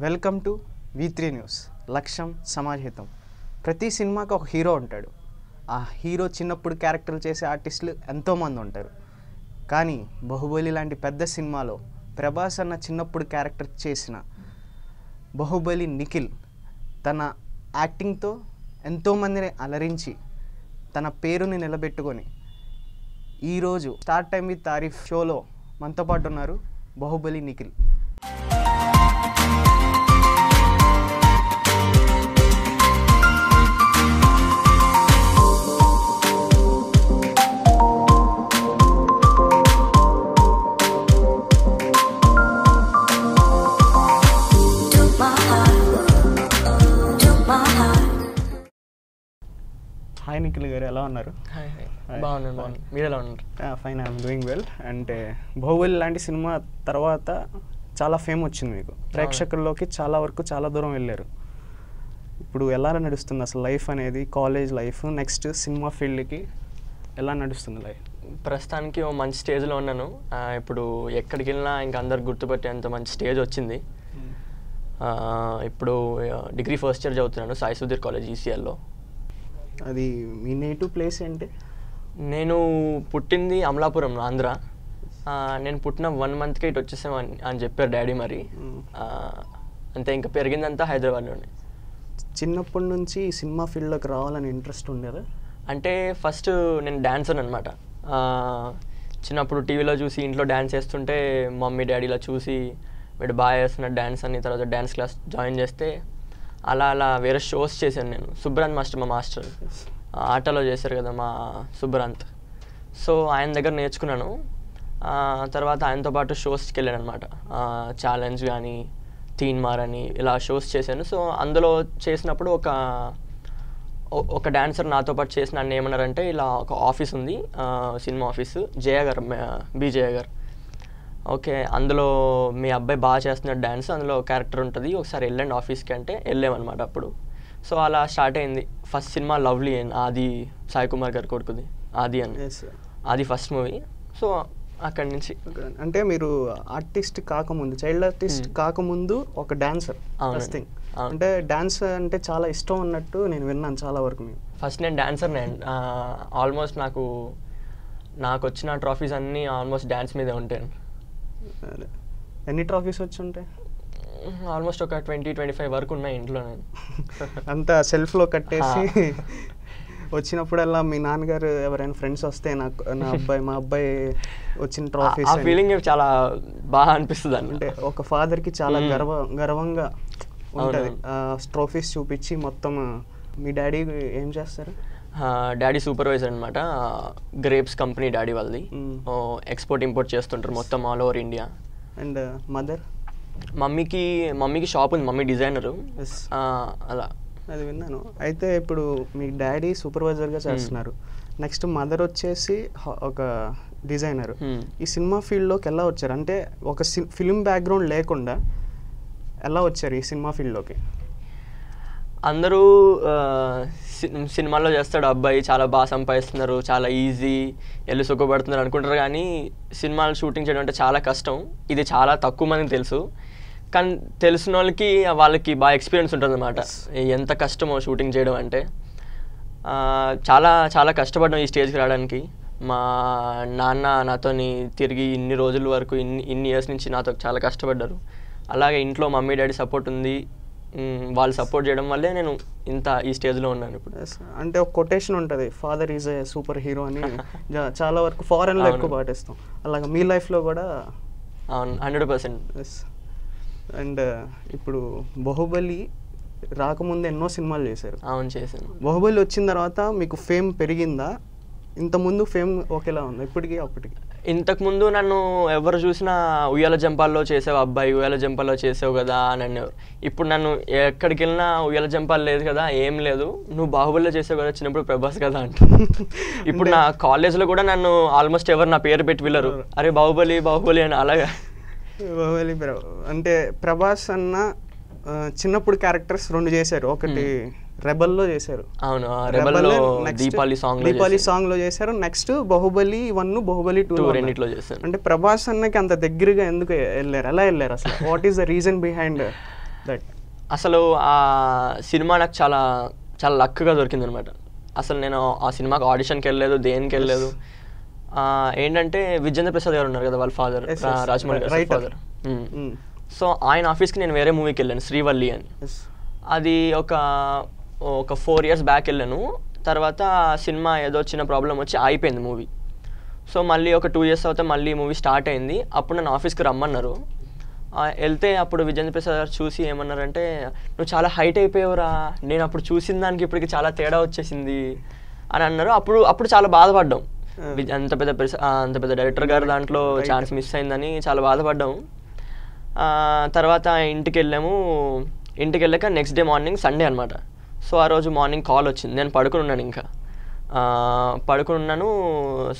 Welcome to V3 news. లక్ష్యం సమాజహితం. ప్రతి సినిమాకి ఒక హీరో ఉంటాడు. ఆ హీరో చిన్నప్పుడు క్యారెక్టర్లు చేసే ఆర్టిస్టులు ఎంతోమంది ఉంటారు. కానీ బాహుబలి లాంటి పెద్ద సినిమాలో ప్రభాస్ అన్న చిన్నప్పుడు క్యారెక్టర్ చేసిన బాహుబలి నిఖిల్ తన యాక్టింగ్తో ఎంతోమందిని అలరించి తన పేరుని నిలబెట్టుకొని ఈరోజు స్టార్ట్ టైమ్ విత్ తారీఫ్ షోలో మనతో పాటు ఉన్నారు బాహుబలి నిఖిల్. హాయ్ నిఖిల్ గారు, ఎలా ఉన్నారు? బాగున్నాను. మీరు ఎలా ఉన్నారు? Fine, I'm doing well. అంటే బాహుబలి లాంటి సినిమా తర్వాత చాలా ఫేమ్ వచ్చింది మీకు, ప్రేక్షకుల్లోకి చాలా వరకు చాలా దూరం వెళ్ళారు. ఇప్పుడు ఎలా నడుస్తుంది అసలు లైఫ్ అనేది, కాలేజ్ లైఫ్, నెక్స్ట్ సినిమా ఫీల్డ్కి ఎలా నడుస్తుంది లైఫ్? ప్రస్తుతానికి ఓ మంచి స్టేజ్లో ఉన్నాను. ఇప్పుడు ఎక్కడికి వెళ్ళినా ఇంకా అందరు గుర్తుపట్టేంత మంచి స్టేజ్ వచ్చింది. ఇప్పుడు డిగ్రీ ఫస్ట్ ఇయర్ చదువుతున్నాను సాయి సుధీర్ కాలేజ్ ఈసీఎల్లో. అది మీ నేటివ్ ప్లేస్ ఏంటి? నేను పుట్టింది అమలాపురం, ఆంధ్ర. నేను పుట్టిన 1 monthకే ఇటు వచ్చేసాం అని చెప్పారు డాడీ. మరి అంతే, ఇంకా పెరిగిందంతా హైదరాబాద్లోనే. చిన్నప్పటి నుంచి సినిమా ఫీల్డ్లోకి రావాలని ఇంట్రెస్ట్ ఉండేదా? అంటే ఫస్ట్ నేను డాన్సర్ అనమాట. చిన్నప్పుడు టీవీలో చూసి ఇంట్లో డ్యాన్స్ చేస్తుంటే మమ్మీ డాడీలో చూసి వీడు బాగా చేస్తున్న డ్యాన్స్ అని, తర్వాత డ్యాన్స్ క్లాస్ జాయిన్ చేస్తే అలా అలా వేరే షోస్ చేశాను నేను. సుబ్రాంత్ మాస్టర్, మా మాస్టర్ ఆటలో చేశారు కదా మా సుబ్రాంత్. సో ఆయన దగ్గర నేర్చుకున్నాను. తర్వాత ఆయనతో పాటు షోస్కి వెళ్ళాను అనమాట. ఛాలెంజ్ కానీ, తీన్ మార్ అని ఇలా షోస్ చేశాను. సో అందులో చేసినప్పుడు ఒక డాన్సర్ నాతో పాటు చేసిన నన్ను ఏమన్నారంటే, ఇలా ఒక ఆఫీస్ ఉంది సినిమా ఆఫీసు, జయ గారు, బి జయ గారు. ఓకే, అందులో మీ అబ్బాయి బాగా చేస్తున్నాడు డ్యాన్స్, అందులో క్యారెక్టర్ ఉంటుంది, ఒకసారి వెళ్ళండి ఆఫీస్కి అంటే వెళ్ళామన్నమాట అప్పుడు. సో అలా స్టార్ట్ అయింది ఫస్ట్ సినిమా లవ్లీ అని, ఆది సాయి కుమార్ గారి కొడుకుది ఆది అని. అది ఫస్ట్ మూవీ. సో అక్కడి నుంచి అంటే మీరు ఆర్టిస్ట్ కాకముందు, చైల్డ్ ఆర్టిస్ట్ కాకముందు ఒక డాన్సర్. అంటే డాన్స్ అంటే చాలా ఇష్టం అన్నట్టు నేను విన్నాను చాలా వరకు. ఫస్ట్ నేను డాన్సర్నే. ఆల్మోస్ట్ నాకు వచ్చిన ట్రాఫీస్ అన్నీ ఆల్మోస్ట్ డ్యాన్స్ మీదే ఉంటాయి. ఎన్ని ట్రాఫీస్ వచ్చి ఉంటాయి? ఆల్మోస్ట్ ఒక 20-25 వరకు ఉన్నాయి ఇంట్లో. నేను అంతా సెల్ఫ్లో కట్టేసి వచ్చినప్పుడల్లా మీ నాన్నగారు ఎవరైనా ఫ్రెండ్స్ వస్తే మా అబ్బాయి వచ్చిన ట్రాఫీస్, ఆ ఫీలింగ్ చాలా బాగా అనిపిస్తుంది. అంటే ఒక ఫాదర్కి చాలా గర్వంగా ఉంటుంది ట్రోఫీస్ చూపించి. మొత్తం మీ డాడీ ఏం చేస్తారు? డాడీ సూపర్వైజర్ అనమాట, గ్రేప్స్ కంపెనీ డాడీ వాళ్ళది. ఎక్స్పోర్ట్ ఇంపోర్ట్ చేస్తుంటారు మొత్తం all over India. And mother? మమ్మీకి షాప్ ఉంది, మమ్మీ డిజైనరు. అలా అది విన్నాను. అయితే ఇప్పుడు మీ డాడీ సూపర్వైజర్గా చేస్తున్నారు, నెక్స్ట్ మదర్ వచ్చేసి ఒక డిజైనర్. ఈ సినిమా ఫీల్డ్లోకి ఎలా వచ్చారు? అంటే ఒక ఫిల్మ్ బ్యాక్గ్రౌండ్ లేకుండా ఎలా వచ్చారు ఈ సినిమా ఫీల్డ్లోకి? అందరూ సినిమాల్లో చేస్తాడు అబ్బాయి, చాలా బాగా సంపాదిస్తున్నారు, చాలా ఈజీ, వెళ్ళి సుఖపడుతున్నారు అనుకుంటారు. కానీ సినిమాలు షూటింగ్ చేయడం అంటే చాలా కష్టం. ఇది చాలా తక్కువ మందికి తెలుసు. కానీ తెలిసిన వాళ్ళకి బాగా ఎక్స్పీరియన్స్ ఉంటుంది అన్నమాట, ఎంత కష్టమో షూటింగ్ చేయడం అంటే. చాలా చాలా కష్టపడ్డాం ఈ స్టేజ్కి రావడానికి. మా నాన్న నాతోని తిరిగి ఇన్ని రోజుల వరకు, ఇన్ని ఇయర్స్ నుంచి నాతో చాలా కష్టపడ్డారు. అలాగే ఇంట్లో మమ్మీ డాడీ సపోర్ట్ ఉంది, వాళ్ళు సపోర్ట్ చేయడం వల్లే నేను ఈ స్టేజ్లో ఉన్నాను ఇప్పుడు. అంటే ఒక కొటేషన్ ఉంటుంది, father is a super hero అని. చాలా వరకు ఫారెన్లో ఎక్కువ పాటిస్తాం, అలాగే మీ లైఫ్లో కూడా? అవును, 100%. అండ్ ఇప్పుడు బాహుబలి రాకముందు ఎన్నో సినిమాలు చేశారు. అవును, చేశాను. బాహుబలి వచ్చిన తర్వాత మీకు ఫేమ్ పెరిగిందా? ఇంతకుముందు ఫేమ్ ఒకేలా ఉంది ఇప్పటికీ అప్పటికి? ఇంతకుముందు నన్ను ఎవరు చూసినా ఉయ్యాల జంపాల్లో చేసావు అబ్బాయి, ఉయ్యాల జంపాల్లో చేసావు కదా నన్ను. ఇప్పుడు నన్ను ఎక్కడికి వెళ్ళినా ఉయ్యాల జంపాలు లేదు కదా, ఏం లేదు, నువ్వు బాహుబలిలో చేసావు కదా, చిన్నప్పుడు ప్రభాస్ కదా అంట. ఇప్పుడు నా కాలేజ్లో కూడా నన్ను ఆల్మోస్ట్ ఎవరు నా పేరు పెట్టి వెళ్ళరు, అరే బాహుబలి బాహుబలి అని. అలాగా బాహుబలి అంటే ప్రభాస్ అన్న చిన్నప్పుడు క్యారెక్టర్స్ 2 చేశారు. ఒకటి రెబల్లో చేశారు. అవును, రెబల్లో దీపావళి సాంగ్ లో చేశారు. నెక్స్ట్ బాహుబలి 1, బాహుబలి 2 రెండిట్లో చేశారు. అంటే ప్రభాస్ అన్నకి అంత దగ్గరగా ఎందుకు వెళ్ళారు? ఎలా వెళ్ళారు అసలు? What is the reason behind? Right. అసలు ఆ సినిమా నాకు చాలా చాలా లక్గా దొరికింది అనమాట. అసలు నేను ఆ సినిమాకి ఆడిషన్కి వెళ్ళలేదు, దేనికి వెళ్ళలేదు. ఏంటంటే విజేంద్ర ప్రసాద్ గారు ఉన్నారు కదా, వాళ్ళ ఫాదర్, రాజమౌళి గారు ఫాదర్. సో ఆయన ఆఫీస్కి నేను వేరే మూవీకి వెళ్ళాను, శ్రీవల్లి అని. అది ఒక 4 years బ్యాక్ వెళ్ళాను. తర్వాత సినిమా ఏదో చిన్న ప్రాబ్లం వచ్చి అయిపోయింది మూవీ. సో మళ్ళీ ఒక 2 years తర్వాత మళ్ళీ మూవీ స్టార్ట్ అయింది. అప్పుడు నన్ను ఆఫీస్కి రమ్మన్నారు. వెళ్తే అప్పుడు విజేంద్ర ప్రసాద్ గారు చూసి ఏమన్నారంటే, నువ్వు చాలా హైట్ అయిపోయావురా, నేను అప్పుడు చూసిన దానికి ఇప్పటికి చాలా తేడా వచ్చేసింది అని అన్నారు. అప్పుడు చాలా బాధపడ్డాం. అంత పెద్ద డైరెక్టర్ గారు దాంట్లో ఛాన్స్ మిస్ అయిందని చాలా బాధపడ్డాం. తర్వాత ఇంటికి వెళ్ళాక నెక్స్ట్ డే మార్నింగ్ సండే అనమాట. సో ఆ రోజు మార్నింగ్ కాల్ వచ్చింది. నేను పడుకుని ఉన్నాను.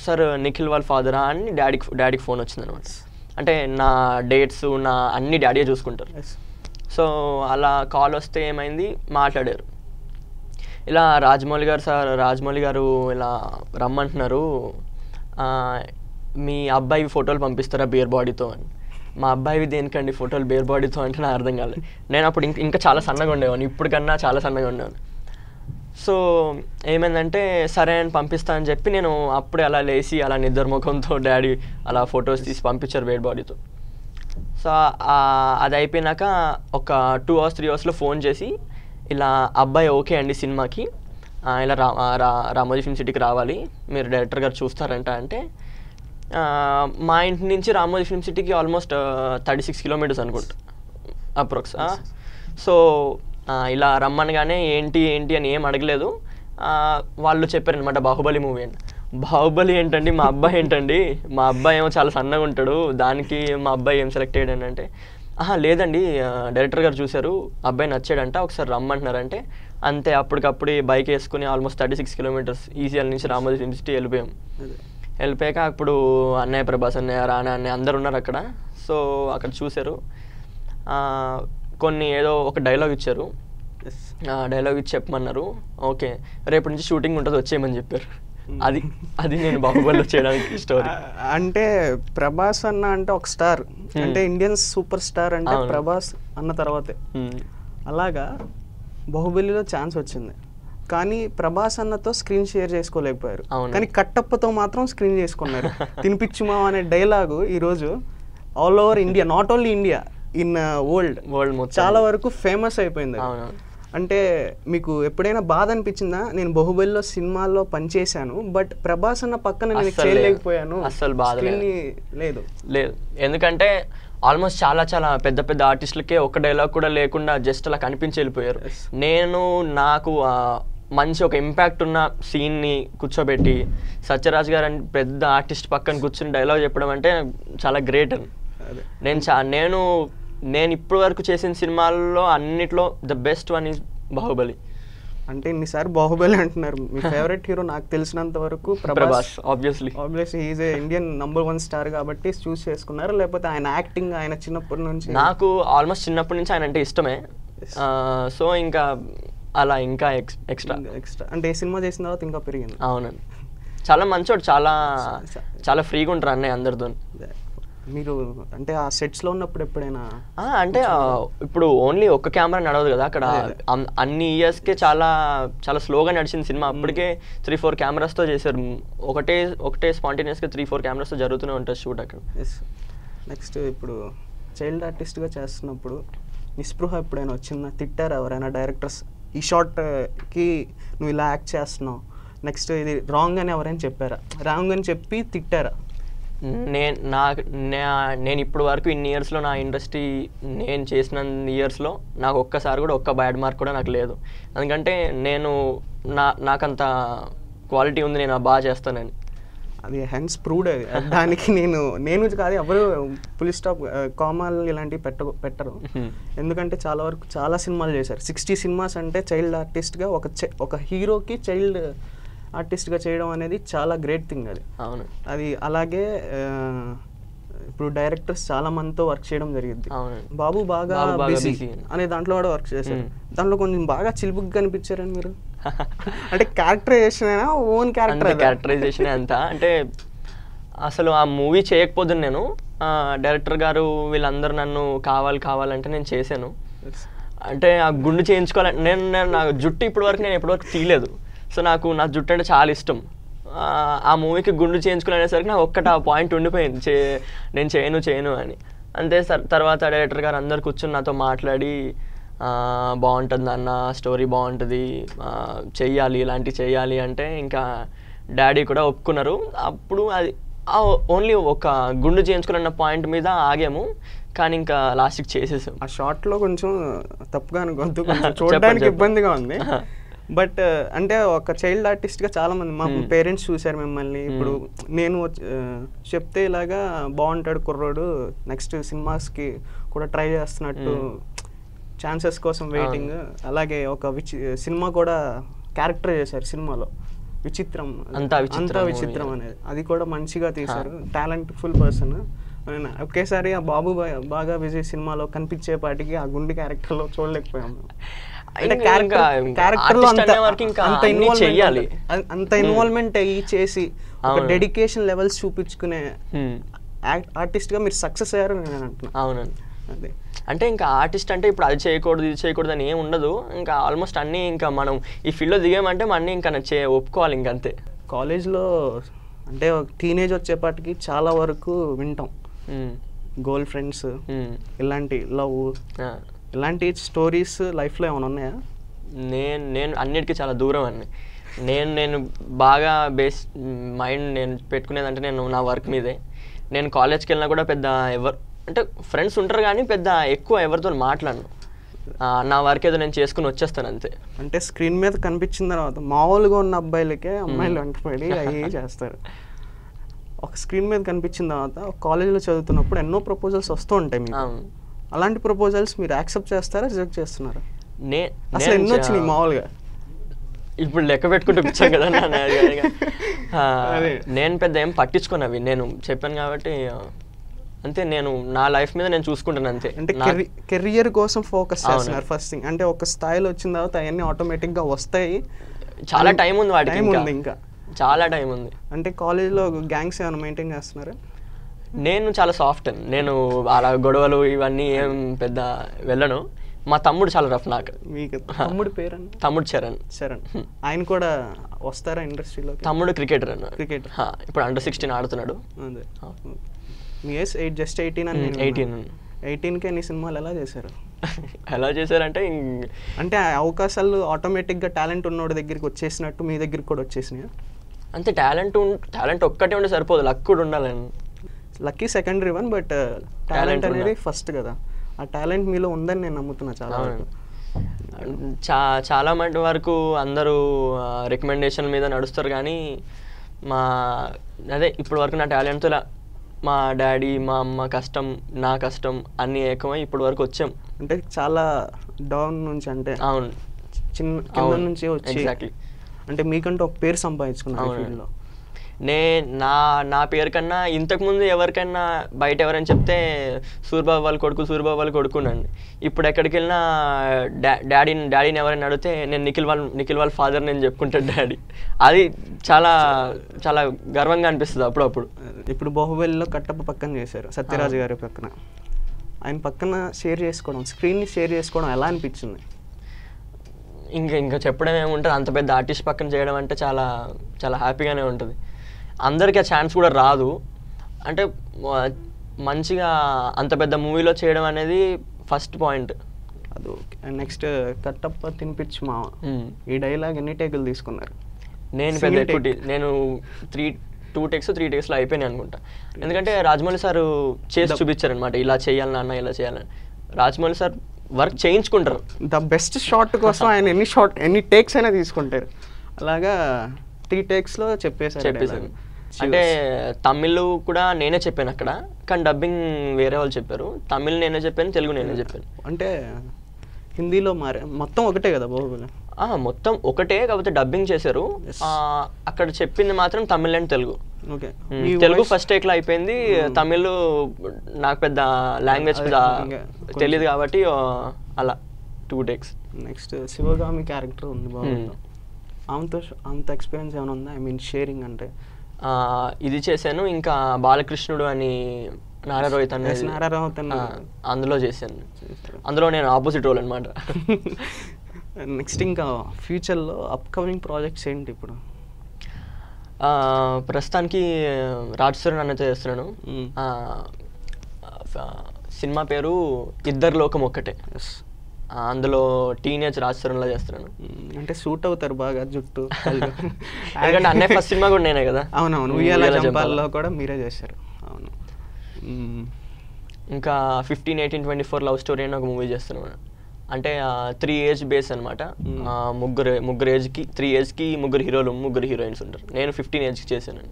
సార్ నిఖిల్ వాళ్ళ ఫాదరా అని డాడీకి ఫోన్ వచ్చింది అనమాట. అంటే నా డేట్స్ నా అన్ని డాడీయే చూసుకుంటారు. సో అలా కాల్ వస్తే ఏమైంది, మాట్లాడారు. ఇలా రాజమౌళి గారు ఇలా రమ్మంటున్నారు, మీ అబ్బాయి ఫోటోలు పంపిస్తారా బేర్ బాడీతో అని. మా అబ్బాయివి దేనికండి ఫోటోలు బేర్ బాడీతో అంటే నాకు అర్థం కాలేదు. నేను అప్పుడు ఇంకా చాలా సన్నగా ఉండేవాడిని, ఇప్పటికన్నా చాలా సన్నగా ఉండేవాడిని. సో ఏమైందంటే సరే అని పంపిస్తా అని చెప్పి నేను అప్పుడే అలా లేచి అలా నిద్రముఖంతో డాడీ అలా ఫొటోస్ తీసి పంపించారు బేర్ బాడీతో. సో అది అయిపోయినాక ఒక 2 hours 3 hours ఫోన్ చేసి ఇలా అబ్బాయి ఓకే అండి సినిమాకి, ఇలా రామోజీ ఫిల్మ్ సిటీకి రావాలి, మీరు డైరెక్టర్ గారు చూస్తారంట అంటే, మా ఇంటి నుంచి రామోజీ ఫిల్మ్ సిటీకి ఆల్మోస్ట్ 36 kilometers అనుకుంటా అప్రాక్స్. సో ఇలా రమ్మనగానే ఏంటి అని ఏం అడగలేదు. వాళ్ళు చెప్పారనమాట బాహుబలి మూవీ అని. బాహుబలి ఏంటండి, మా అబ్బాయి ఏంటండి, మా అబ్బాయి ఏమో చాలా సన్నగా ఉంటాడు, దానికి మా అబ్బాయి ఏం సెలెక్ట్ అయ్యాడు అంటే, లేదండి డైరెక్టర్ గారు చూశారు, అబ్బాయి నచ్చాడంట, ఒకసారి రమ్మంటున్నారంటే అంతే. అప్పటికప్పుడు బైక్ వేసుకుని ఆల్మోస్ట్ 36 kilometers ఈసీఎల్ నుంచి రామోజీ ఫిల్మ్ సిటీ వెళ్ళిపోయాక అప్పుడు అన్నయ్య, ప్రభాస్ అన్నయ్య, రానా అన్నయ్య అందరు ఉన్నారు అక్కడ. సో అక్కడ చూశారు, కొన్ని ఏదో ఒక డైలాగ్ ఇచ్చారు, డైలాగ్ ఇచ్చి చెప్పమన్నారు. ఓకే రేపటి నుంచి షూటింగ్ ఉంటుంది వచ్చేయమని చెప్పారు. అది నేను బాహుబలిలో చేయడానికి స్టోరీ. అంటే ప్రభాస్ అన్న అంటే ఒక స్టార్, అంటే ఇండియన్ సూపర్ స్టార్ అంటే ప్రభాస్ అన్న తర్వాతే. అలాగా బాహుబలిలో ఛాన్స్ వచ్చింది, కానీ ప్రభాస్ అన్నతో స్క్రీన్ షేర్ చేసుకోలేకపోయారు, కానీ కట్టప్పతో మాత్రం స్క్రీన్ చేసుకున్నారు. తినిపిచ్చుమా అనే డైలాగు ఈరోజు all over India, not only India, in world చాలా వరకు ఫేమస్ అయిపోయింది. అంటే మీకు ఎప్పుడైనా బాధ అనిపించిందా, నేను బాహుబలిలో సినిమాల్లో పనిచేశాను బట్ ప్రభాస్ అన్న పక్కన నేను చేయలేకపోయాను? అసలు బాధ లేదు. ఎందుకంటే ఆల్మోస్ట్ చాలా పెద్ద ఆర్టిస్టులకే ఒక డైలాగ్ కూడా లేకుండా జస్ట్ అలా కనిపించి వెళ్ళిపోయారు. నాకు మంచి ఒక ఇంపాక్ట్ ఉన్న సీన్ని కూర్చోబెట్టి సత్యరాజ్ గారు అని పెద్ద ఆర్టిస్ట్ పక్కన కూర్చుని డైలాగ్ చెప్పడం అంటే చాలా గ్రేట్ అని. నేను ఇప్పటి వరకు చేసిన సినిమాల్లో అన్నిట్లో the best one is Baahubali. అంటే ఇన్నిసార్లు బాహుబలి అంటున్నారు, మీ ఫేవరెట్ హీరో నాకు తెలిసినంత వరకు Prabhas. Obviously is a Indian #1 star కాబట్టి చూస్ చేసుకున్నారు, లేకపోతే ఆయన యాక్టింగ్ ఆయన చిన్నప్పటి నుంచి? నాకు ఆల్మోస్ట్ చిన్నప్పటి నుంచి ఆయన అంటే ఇష్టమే. సో ఇంకా అలా ఇంకా ఎక్స్ట్రా అంటే ఏ సినిమా చేసిన తర్వాత ఇంకా పెరిగింది. అవునండి, చాలా మంచోడు, చాలా ఫ్రీగా ఉంటారు అన్నయ్య అందరితో. మీరు అంటే ఆ సెట్స్లో ఉన్నప్పుడు ఎప్పుడైనా అంటే ఇప్పుడు ఓన్లీ ఒక్క కెమెరా నడవదు కదా అక్కడ, అన్ని ఇయర్స్కే చాలా స్లోగా నడిచింది సినిమా. అప్పటికే 3-4 cameras చేశారు, ఒకటే స్పాంటేనియస్గా 3-4 cameras జరుగుతూనే ఉంటుంది షూట్ అక్కడ. నెక్స్ట్ ఇప్పుడు చైల్డ్ ఆర్టిస్ట్గా చేస్తున్నప్పుడు నిస్పృహ ఎప్పుడైనా వచ్చిందా? తిట్టారా ఎవరైనా డైరెక్టర్స్, ఈ షాట్కి నువ్వు ఇలా యాక్ట్ చేస్తున్నావు, నెక్స్ట్ ఇది రాంగ్ అని ఎవరైనా చెప్పారా? రాంగ్ అని చెప్పి తిట్టారా? నేను ఇప్పుడు వరకు ఇన్ని ఇయర్స్లో నా ఇండస్ట్రీ నేను చేసిన ఇయర్స్లో నాకు ఒక్కసారి కూడా ఒక్క బ్యాడ్ మార్క్ కూడా నాకు లేదు. ఎందుకంటే నాకంత క్వాలిటీ ఉంది, నేను బాగా చేస్తానని. అది హెన్స్ ప్రూవ్డ్. అది దానికి నేను కాదు ఎవరు ఫుల్ స్టాప్ కామాలు ఇలాంటివి పెట్టరు. ఎందుకంటే చాలా వరకు చాలా సినిమాలు చేశారు. 60 cinemas అంటే చైల్డ్ ఆర్టిస్ట్గా ఒక హీరోకి చైల్డ్ ఆర్టిస్ట్గా చేయడం అనేది చాలా గ్రేట్ థింగ్. అది అలాగే ఇప్పుడు డైరెక్టర్స్ చాలా మందితో వర్క్ చేయడం జరిగింది. బాబు బాగా బిజీ అనే దాంట్లో కూడా వర్క్ చేశారు. దాంట్లో కొంచెం బాగా చిలుపుగా కనిపించారని మీరు. అంటే క్యారెక్టరైజేషన్ అయినా ఓన్ క్యారెక్టరైజేషన్ అంతా అంటే అసలు ఆ మూవీ చేయకపోదు నేను, డైరెక్టర్ గారు వీళ్ళందరూ నన్ను కావాలంటే నేను చేశాను. అంటే ఆ గుండు చేయించుకోవాలని నేను నా జుట్టు ఇప్పటివరకు తీయలేదు. సో నాకు నా జుట్టు అంటే చాలా ఇష్టం. ఆ మూవీకి గుండు చేయించుకోవాలనేసరికి నాకు ఒక్కటి ఆ పాయింట్ ఉండిపోయింది, నేను చేయను అని. అంతే తర్వాత డైరెక్టర్ గారు అందరు కూర్చొని నాతో మాట్లాడి బాగుంటుంది అన్న, స్టోరీ బాగుంటుంది, ఇలాంటివి చెయ్యాలి అంటే ఇంకా డాడీ కూడా ఒప్పుకున్నారు. అప్పుడు అది ఓన్లీ ఒక గుండు చేయించుకోవాలన్న పాయింట్ మీద ఆగాము, కానీ ఇంకా లాస్ట్కి చేసేసాం. ఆ షార్ట్లో కొంచెం తప్పుగా అనుకోవద్దు, కొంచెం చూడడానికి ఇబ్బందిగా ఉంది. బట్ అంటే ఒక చైల్డ్ ఆర్టిస్ట్గా చాలామంది మా పేరెంట్స్ చూశారు మిమ్మల్ని. ఇప్పుడు నేను చెప్తే ఇలాగా బాగుంటాడు కుర్రోడు, నెక్స్ట్ సినిమాస్కి కూడా ట్రై చేస్తున్నట్టు, ఛాన్సెస్ కోసం వెయిటింగ్. అలాగే ఒక సినిమా కూడా క్యారెక్టర్ చేశారు సినిమాలో, విచిత్రం, అంతా విచిత్రం అనేది. అది కూడా మంచిగా తీశారు, టాలెంట్ఫుల్ పర్సన్. ఒకేసారి ఆ బాబు బాగా విజయ్ సినిమాలో కనిపించేపాటికి ఆ గుండె క్యారెక్టర్లో చూడలేకపోయాము. అంటే క్యారెక్టర్లో అంత ఇన్వాల్వ్మెంట్ అయ్యి చేసి ఒక డెడికేషన్ లెవెల్స్ చూపించుకునే ఆర్టిస్ట్గా మీరు సక్సెస్ అయ్యారు నేను అంటున్నాను. అవునండి, అదే అంటే ఇంకా ఆర్టిస్ట్ అంటే ఇప్పుడు అది చేయకూడదు ఇది చేయకూడదు అని ఏమి ఉండదు. ఇంకా ఆల్మోస్ట్ అన్నీ ఇంకా మనం ఈ ఫీల్డ్లో దిగామంటే అన్నీ ఇంకా ఒప్పుకోవాలి ఇంకంతే. కాలేజ్లో అంటే టీనేజ్ వచ్చేపాటికి చాలా వరకు వింటాం, గర్ల్ ఫ్రెండ్స్, ఇలాంటి లవ్, ఇలాంటి స్టోరీస్ లైఫ్లో ఏమైనా ఉన్నాయా? నేను అన్నిటికీ చాలా దూరం అండి. నేను బాగా మైండ్ నేను పెట్టుకునేదంటే నా వర్క్ మీదే. నేను కాలేజ్కి వెళ్ళినా కూడా పెద్ద అంటే ఫ్రెండ్స్ ఉంటారు కానీ పెద్ద ఎక్కువ ఎవరితో మాట్లాడను. నా వర్క్ ఏదో నేను చేసుకుని వచ్చేస్తాను అంతే. అంటే స్క్రీన్ మీద కనిపించిన తర్వాత మామూలుగా ఉన్న అబ్బాయిలకే అమ్మాయిలు వెంటపడి అవి చేస్తారు. ఒక స్క్రీన్ మీద కనిపించిన తర్వాత కాలేజీలో చదువుతున్నప్పుడు ఎన్నో ప్రపోజల్స్ వస్తూ ఉంటాయి మీకు. అలాంటి ప్రపోజల్స్ మీరు యాక్సెప్ట్ చేస్తారా, రిజెక్ట్ చేస్తున్నారా? అసలు ఎన్ని వచ్చినాయి మామూలుగా? ఇప్పుడు లెక్క పెట్టుకుంటూ వచ్చాం కదా. నేను పెద్ద ఏం పట్టించుకున్నవి, నేను చెప్పాను కాబట్టి అంతే. నేను నా లైఫ్ మీద నేను చూసుకుంటాను అంతే. అంటే కెరియర్ కోసం ఫోకస్ చేస్తున్నారు ఫస్ట్ థింగ్. అంటే ఒక స్థాయిలో వచ్చిన తర్వాత అవన్నీ ఆటోమేటిక్గా వస్తాయి. చాలా టైం ఉంది వాటికి, ఇంకా చాలా టైం ఉంది. అంటే కాలేజ్లో గ్యాంగ్స్ ఏమైనా మెయింటైన్ చేస్తున్నారా? నేను చాలా సాఫ్ట్, నేను అలా గొడవలు ఇవన్నీ ఏం పెద్ద వెళ్ళను. మా తమ్ముడు చాలా రఫ్. నాకు మీకు తమ్ముడు పేరు? తమ్ముడు చరణ్. ఆయన కూడా వస్తారా ఇండస్ట్రీలో? తమ్ముడు క్రికెటర్ ఇప్పుడు అండర్-16 ఆడుతున్నాడు. అదే మీ ఏజ్ జస్ట్ 18 అని? 18కే ఎన్ని సినిమాలు ఎలా చేశారు? ఎలా చేశారంటే అంటే అవకాశాలు ఆటోమేటిక్గా టాలెంట్ ఉన్నోడి దగ్గరికి వచ్చేసినట్టు మీ దగ్గరికి కూడా వచ్చేసినాయా? అంతే, టాలెంట్ ఒక్కటే ఉంటే సరిపోదు, లక్ కూడా ఉండాలని. Lucky secondary one, but talent అనేది ఫస్ట్ కదా. ఆ టాలెంట్ మీలో ఉందని నేను నమ్ముతున్నా చాలా వరకు. చాలా మంది వరకు అందరూ రికమెండేషన్ మీద నడుస్తారు కానీ అదే ఇప్పటి వరకు నా టాలెంట్తో మా డాడీ మా అమ్మ కష్టం నా కష్టం అన్నీ ఏకమై ఇప్పటి వరకు వచ్చాం. అంటే చాలా డౌన్ నుంచి, అంటే అవును కింద నుంచి వచ్చి ఎగ్జాక్ట్లీ అంటే మీకంటూ ఒక పేరు సంపాదించుకున్నాను ఫీల్డ్లో. నా పేరు కన్నా ఇంతకుముందు ఎవరికైనా బయట ఎవరైనా చెప్తే సూర్బాబు వాళ్ళ కొడుకునండి. ఇప్పుడు ఎక్కడికి వెళ్ళినా డాడీని ఎవరైనా అడిగితే నేను నిఖిల్ వాళ్ళ ఫాదర్ నేను చెప్పుకుంటాను డాడీ. అది చాలా చాలా గర్వంగా అనిపిస్తుంది అప్పుడప్పుడు. ఇప్పుడు బాహుబలిలో కట్టప్ప పక్కన చేశారు, సత్యరాజు గారి పక్కన. ఆయన పక్కన స్క్రీన్ని షేర్ చేసుకోవడం ఎలా అనిపించింది? ఇంకా చెప్పడం ఏముంటుంది, అంత పెద్ద ఆర్టిస్ట్ పక్కన చేయడం అంటే చాలా చాలా హ్యాపీగానే ఉంటుంది. అందరికీ ఆ ఛాన్స్ కూడా రాదు. అంటే మంచిగా అంత పెద్ద మూవీలో చేయడం అనేది ఫస్ట్ పాయింట్. అది నెక్స్ట్ కట్టప్ప తినిపించి మా ఈ డైలాగ్ ఎన్ని టేకులు తీసుకున్నారు? నేను 2 టేక్స్ 3 టేక్స్లో అయిపోయినాయి అనుకుంటా. ఎందుకంటే రాజమౌళి సార్ చేసి చూపించారనమాట, ఇలా చేయాలి నాన్న ఇలా చేయాలని. రాజమౌళి సార్ వర్క్ చేయించుకుంటారు. ద బెస్ట్ షాట్ కోసం ఆయన ఎన్ని టేక్స్ అయినా తీసుకుంటారు. అలాగా 3 టేక్స్లో చెప్పేశారు. అంటే తమిళ్ కూడా నేనే చెప్పాను అక్కడ, కానీ డబ్బింగ్ వేరే వాళ్ళు చెప్పారు. తమిళ్ నేనే చెప్పాను, తెలుగు నేనే చెప్పాను. అంటే హిందీలో మొత్తం ఒకటే కదా బాహుబలి? మొత్తం ఒకటే, కాకపోతే డబ్బింగ్ చేశారు. అక్కడ చెప్పింది మాత్రం Tamil and Telugu. Okay, Telugu first టేక్లో అయిపోయింది. తమిళ్ నాకు పెద్ద లాంగ్వేజ్ తెలియదు కాబట్టి అలా 2 టేక్స్. నెక్స్ట్ శివగామి క్యారెక్టర్ ఉంది బాగుంది, ఆమెతో అంత ఎక్స్పీరియన్స్ ఏమైనా ఉందా? ఐ మీన్ షేరింగ్ అంటే ఇది చేశాను. ఇంకా బాలకృష్ణుడు అని నారా రోహిత్ అనేది నారా రోహిత్ అందులో చేశాను. అందులో నేను ఆపోజిట్ రోల్ అనమాట. నెక్స్ట్ ఇంకా ఫ్యూచర్లో అప్కమింగ్ ప్రాజెక్ట్స్ ఏంటి ఇప్పుడు? ప్రస్తుతానికి రాజేశ్వరన్ అన్నతో చేస్తున్నాను. సినిమా పేరు ఇద్దరు లోకం ఒక్కటే. అందులో టీనేజ్ రాజేశ్వరంలో చేస్తున్నాను. అంటే సూట్ అవుతారు బాగా జుట్టు. ఎందుకంటే అన్నయ్య ఫస్ట్ సినిమా కూడా నేనే కదా. అవునవును, ఉయ్యాల జంపాల్లో కూడా మీరే చేశారు. అవును. ఇంకా 15, 18, 24 లవ్ స్టోరీ అని ఒక మూవీ చేస్తున్నాను. అంటే 3 ఏజ్ బేస్ అనమాట. ముగ్గురు ఏజ్కి 3 ఏజ్కి ముగ్గురు హీరోలు, ముగ్గురు హీరోయిన్స్ ఉంటారు. నేను 15 ఏజ్కి చేశాను.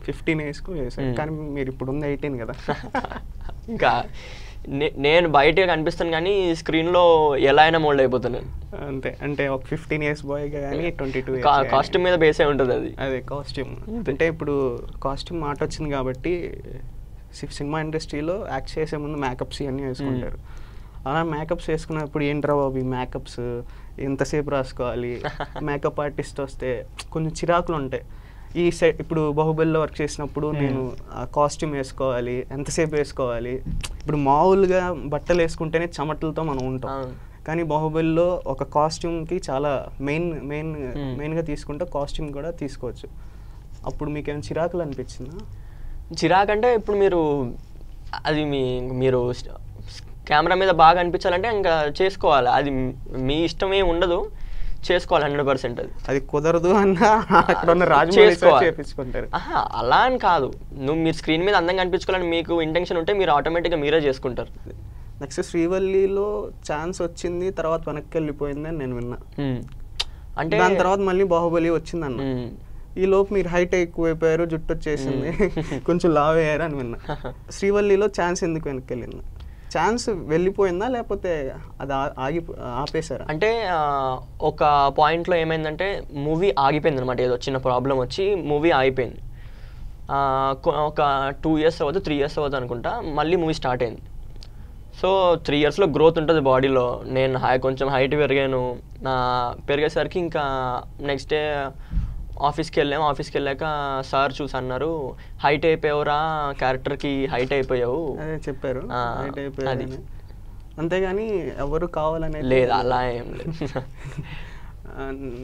15 ఏజ్కు చేశాను, కానీ మీరు ఇప్పుడు ఉంది 18 కదా. ఇంకా నేను బయటగా కనిపిస్తాను కానీ స్క్రీన్లో ఎలా అయినా మోల్డ్ అయిపోతాను నేను. అంతే, అంటే ఒక 15 ఇయర్స్ బాయ్ కానీ 22 కాస్ట్యూమ్ మీద బేసే ఉంటుంది అది. అదే కాస్ట్యూమ్. అంటే ఇప్పుడు కాస్ట్యూమ్ మాట వచ్చింది కాబట్టి సినిమా ఇండస్ట్రీలో యాక్ట్ చేసే ముందు మేకప్స్ ఇవన్నీ వేసుకుంటారు. అలా మేకప్స్ వేసుకున్నప్పుడు ఏంట్రా బాబు ఈ మేకప్స్ ఎంతసేపు రాసుకోవాలి, మేకప్ ఆర్టిస్ట్ వస్తే కొంచెం చిరాకులు ఉంటాయి. ఈ సెట్ ఇప్పుడు బాహుబలిలో వర్క్ చేసినప్పుడు నేను కాస్ట్యూమ్ వేసుకోవాలి, ఎంతసేపు వేసుకోవాలి. ఇప్పుడు మామూలుగా బట్టలు వేసుకుంటేనే చెమటలతో మనం ఉంటాం, కానీ బాహుబలిలో ఒక కాస్ట్యూమ్కి చాలా మెయిన్గా తీసుకుంటే కాస్ట్యూమ్ కూడా తీసుకోవచ్చు. అప్పుడు మీకు ఏమైనా చిరాకులు అనిపించిందా? చిరాకు అంటే ఇప్పుడు అది మీరు కెమెరా మీద బాగా అనిపించాలంటే ఇంకా చేసుకోవాలి. అది మీ ఇష్టమే ఉండదు, చేసుకోవాలి 100%. అది కుదరదు అన్నా అక్కడ ఉన్న రాజమౌళి చేపించుకుంటారు. అలా అని కాదు, మీరు స్క్రీన్ మీద అందంగా అనిపించుకోవాలని మీకు ఇంటెన్షన్ ఉంటే మీరు ఆటోమేటిక్గా మీరే చేసుకుంటారు. నెక్స్ట్ శ్రీవల్లిలో ఛాన్స్ వచ్చింది, తర్వాత వెనక్కి వెళ్ళిపోయింది అని నేను విన్నా. అంటే దాని తర్వాత మళ్ళీ బాహుబలి వచ్చింది అన్న. ఈ లోపు మీరు హైట్ ఎక్కువైపోయారు, జుట్టు వచ్చేసింది, కొంచెం లావ్ అయ్యారు అని విన్నా. శ్రీవల్లిలో ఛాన్స్ ఎందుకు వెనక్కి వెళ్ళింది? ఛాన్స్ వెళ్ళిపోయిందా లేకపోతే అది ఆపేశారా? అంటే ఒక పాయింట్లో ఏమైందంటే మూవీ ఆగిపోయింది అనమాట. ఏదో చిన్న ప్రాబ్లం వచ్చి మూవీ ఆగిపోయింది. ఒక 2 ఇయర్స్ అవ్వదు, 3 ఇయర్స్ అవ్వదు అనుకుంటా, మళ్ళీ మూవీ స్టార్ట్ అయింది. సో 3 ఇయర్స్లో గ్రోత్ ఉంటుంది బాడీలో. నేను కొంచెం హైట్ పెరిగాను. పెరిగేసరికి ఇంకా నెక్స్ట్ డే ఆఫీస్కి వెళ్ళాక సార్ చూసి అన్నారు, హైట్ అయిపోయావురా, క్యారెక్టర్కి హైట్ అయిపోయావు అదే చెప్పారు. అది అంతేగాని ఎవరు కావాలనేది లేదు, అలా ఏం లేదు.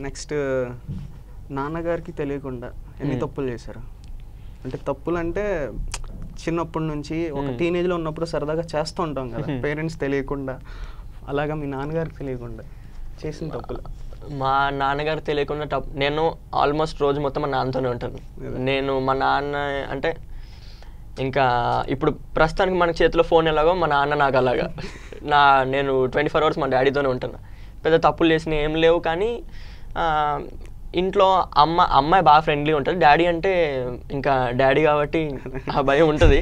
నెక్స్ట్ నాన్నగారికి తెలియకుండా ఎన్ని తప్పులు చేశారు? అంటే తప్పులు అంటే చిన్నప్పటి నుంచి ఒక టీనేజ్లో ఉన్నప్పుడు సరదాగా చేస్తూ ఉంటాం కదా, పేరెంట్స్ తెలియకుండా. అలాగా మీ నాన్నగారికి తెలియకుండా చేసిన తప్పులు? మా నాన్నగారు తెలియకుండా నేను ఆల్మోస్ట్ రోజు మొత్తం మా నాన్నతోనే ఉంటాను. నేను మా నాన్న అంటే ఇంకా ఇప్పుడు ప్రస్తుతానికి మన చేతిలో ఫోన్ ఎలాగో మా నాన్న నాకు అలాగా. నేను 24 hours మా డాడీతోనే ఉంటాను. పెద్ద తప్పులు చేసిన ఏం లేవు, కానీ ఇంట్లో అమ్మాయి బాగా ఫ్రెండ్లీ ఉంటుంది. డాడీ అంటే ఇంకా డాడీ కాబట్టి ఆ భయం ఉంటుంది.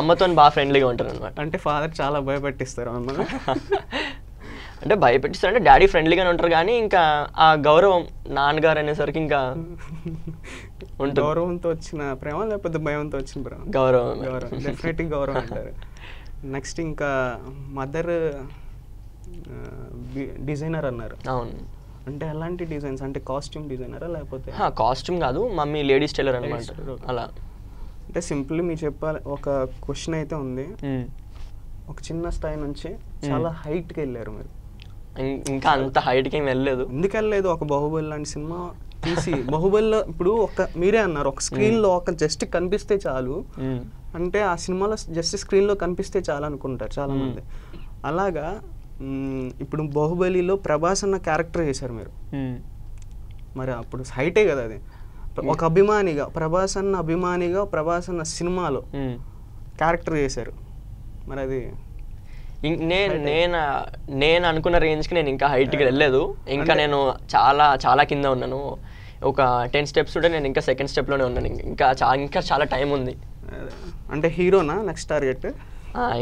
అమ్మతో బాగా ఫ్రెండ్లీగా ఉంటాను అనమాట. అంటే ఫాదర్ చాలా భయపెట్టిస్తారు అమ్మ? అంటే భయపెట్టిస్తారు అంటే డాడీ ఫ్రెండ్లీగానే ఉంటారు, కానీ ఇంకా ఆ గౌరవం నాన్నగారు అనేసరికి ఇంకా ఉంటుంది. గౌరవంతో వచ్చిన ప్రేమ లేకపోతే భయంతో వచ్చిన ప్రేమ? గౌరవం. డెఫినెట్గా గౌరవం అంటారు. నెక్స్ట్ ఇంకా మదర్ డిజైనర్ అన్నారు. అవును. అంటే ఎలాంటి డిజైన్స్? అంటే కాస్ట్యూమ్ డిజైనరా లేకపోతే? కాస్ట్యూమ్ కాదు, మమ్మీ లేడీస్ టైలర్ అనమాట. అలా అంటే సింపుల్ మీ చెప్పాలి, ఒక క్వశ్చన్ అయితే ఉంది. ఒక చిన్న స్థాయి నుంచి చాలా హైట్కి వెళ్ళారు మీరు. ఇంకా అంత హైట్కి ఏం వెళ్ళలేదు. ఎందుకు వెళ్ళలేదు? ఒక బాహుబలి లాంటి సినిమా తీసి బాహుబలిలో ఇప్పుడు మీరే అన్నారు ఒక స్క్రీన్లో ఒక జస్ట్ కనిపిస్తే చాలు, అంటే ఆ సినిమాలో జస్ట్ స్క్రీన్లో కనిపిస్తే చాలు అనుకుంటారు చాలా మంది. అలాగా ఇప్పుడు బాహుబలిలో ప్రభాస్ అన్న క్యారెక్టర్ చేశారు మీరు. మరి అప్పుడు హైటే కదా అది. ఒక అభిమానిగా ప్రభాస్ అన్న సినిమాలో క్యారెక్టర్ చేశారు. మరి అది నేను అనుకున్న రేంజ్కి నేను ఇంకా హైట్కి వెళ్ళలేదు. ఇంకా నేను చాలా చాలా కింద ఉన్నాను. ఒక 10 steps ఉంటే నేను ఇంకా సెకండ్ స్టెప్లోనే ఉన్నాను. ఇంకా చాలా టైం ఉంది. అంటే హీరోనా నెక్స్ట్ టార్గెట్?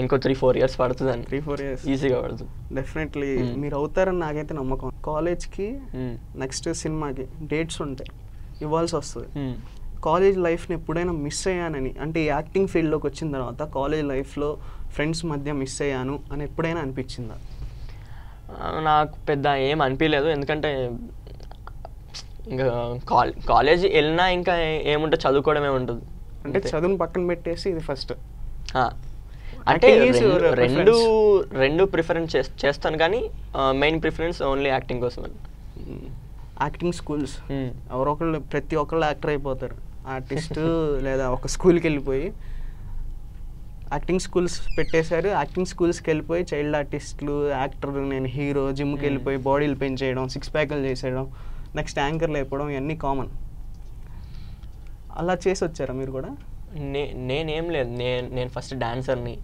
ఇంకో 3-4 years పడుతుందండి. 3-4 years ఈజీగా పడుతుంది. డెఫినెట్లీ మీరు అవుతారని నాకైతే నమ్మకం. కాలేజ్కి నెక్స్ట్ సినిమాకి డేట్స్ ఉంటాయి, ఇవ్వాల్సి వస్తుంది. కాలేజ్ లైఫ్ని ఎప్పుడైనా మిస్ అయ్యానని, అంటే యాక్టింగ్ ఫీల్డ్లోకి వచ్చిన తర్వాత కాలేజ్ లైఫ్లో ఫ్రెండ్స్ మధ్య మిస్ అయ్యాను అని ఎప్పుడైనా అనిపించిందా? నాకు పెద్ద ఏం అనిపించలేదు. ఎందుకంటే ఇంకా కాలేజ్ వెళ్ళినా ఇంకా ఏముంటుంది, చదువుకోవడమే ఉంటుంది. అంటే చదువుని పక్కన పెట్టేసి ఇది ఫస్ట్ అంటే Acting is your రెండు preference. రెండు ప్రిఫరెన్స్ చేస్తాను కానీ మెయిన్ ప్రిఫరెన్స్ ఓన్లీ యాక్టింగ్ కోసం. యాక్టింగ్ స్కూల్స్ ఎవరొకళ్ళు ప్రతి ఒక్కళ్ళు యాక్టర్ అయిపోతారు, ఆర్టిస్ట్ లేదా ఒక స్కూల్కి వెళ్ళిపోయి యాక్టింగ్ స్కూల్స్ పెట్టేశారు. యాక్టింగ్ స్కూల్స్కి వెళ్ళిపోయి చైల్డ్ ఆర్టిస్టులు, యాక్టర్, నేను హీరో, జిమ్కి వెళ్ళిపోయి బాడీలు పెంచేయడం, సిక్స్ ప్యాక్లు చేసేయడం, నెక్స్ట్ యాంకర్లు అయిపోవడం, ఇవన్నీ కామన్. అలా చేసి వచ్చారా మీరు కూడా? నేనేం లేదు, నేను ఫస్ట్ డాన్సర్ని.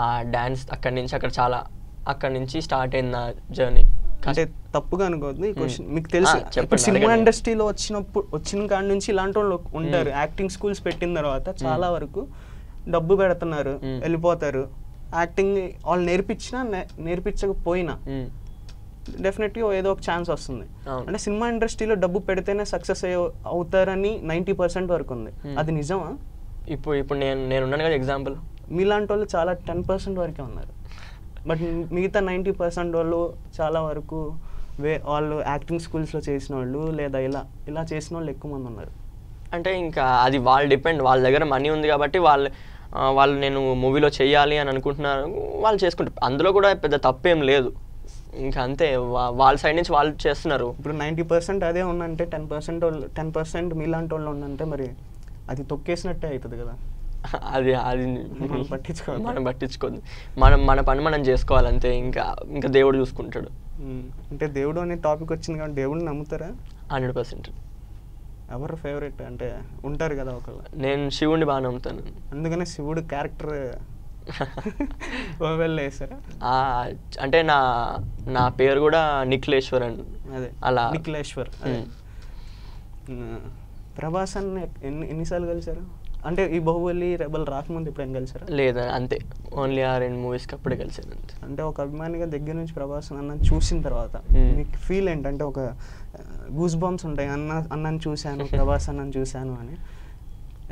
ఆ డాన్స్ అక్కడి నుంచి స్టార్ట్ అయింది నా జర్నీ. అంటే తప్పుగా అనుకోవద్దు ఈ క్వశ్చన్. మీకు తెలుసు ఇప్పుడు సినిమా ఇండస్ట్రీలో వచ్చిన కాడి నుంచి ఇలాంటి వాళ్ళు ఉంటారు. యాక్టింగ్ స్కూల్స్ పెట్టిన తర్వాత చాలా వరకు డబ్బు పెడుతున్నారు, వెళ్ళిపోతారు. యాక్టింగ్ వాళ్ళు నేర్పించకపోయినా డెఫినెట్గా ఏదో ఒక ఛాన్స్ వస్తుంది. అంటే సినిమా ఇండస్ట్రీలో డబ్బు పెడితేనే సక్సెస్ అవుతారని 90% వరకు ఉంది. అది నిజమా? ఇప్పుడు నేను ఉన్నాను కదా ఎగ్జాంపుల్. మీలాంటి వాళ్ళు చాలా 10% వరకే ఉన్నారు. బట్ మిగతా 90% వాళ్ళు చాలా వరకు వాళ్ళు యాక్టింగ్ స్కూల్స్లో చేసిన వాళ్ళు లేదా ఇలా చేసిన వాళ్ళు ఎక్కువ మంది ఉన్నారు. అంటే ఇంకా అది వాళ్ళు డిపెండ్, వాళ్ళ దగ్గర మనీ ఉంది కాబట్టి వాళ్ళు నేను మూవీలో చేయాలి అని అనుకుంటున్నారు, వాళ్ళు చేసుకుంటారు. అందులో కూడా పెద్ద తప్పేం లేదు. ఇంకా అంతే, వాళ్ళ సైడ్ నుంచి వాళ్ళు చేస్తున్నారు. ఇప్పుడు 90% అదే ఉందంటే 10% మీలాంటి వాళ్ళు ఉందంటే మరి అది తొక్కేసినట్టే అవుతుంది కదా. అది మనం పట్టించుకోవద్దు. మన పని మనం చేసుకోవాలంతే. ఇంకా దేవుడు చూసుకుంటాడు. అంటే దేవుడు అనే టాపిక్ వచ్చింది కాబట్టి దేవుడిని నమ్ముతారా? 100%. ఎవరు ఫేవరెట్ అంటే ఉంటారు కదా ఒకళ్ళు? నేను శివుడిని బాగా నమ్ముతాను. అందుకనే శివుడు క్యారెక్టర్ వేసారా? అంటే నా పేరు కూడా నిఖిలేశ్వర్ అండి. అదే అలా నిఖిలేశ్వర్. ప్రభాస్ అన్న ఎన్నిసార్లు కలిసారు? అంటే ఈ బాహుబలి రెబల్ రాకముందు ఎప్పుడైనా కలిసారా? లేదు, అంతే. ఓన్లీ ఆ 2 మూవీస్కి అప్పుడే కలిసాను అంతే. అంటే ఒక అభిమానిగా దగ్గర నుంచి ప్రభాస్ అన్న చూసిన తర్వాత మీకు ఫీల్ ఏంటంటే ఒక గూస్ బంప్స్ ఉంటాయి, అన్నని చూశాను, ప్రభాస్ అన్నని చూశాను అని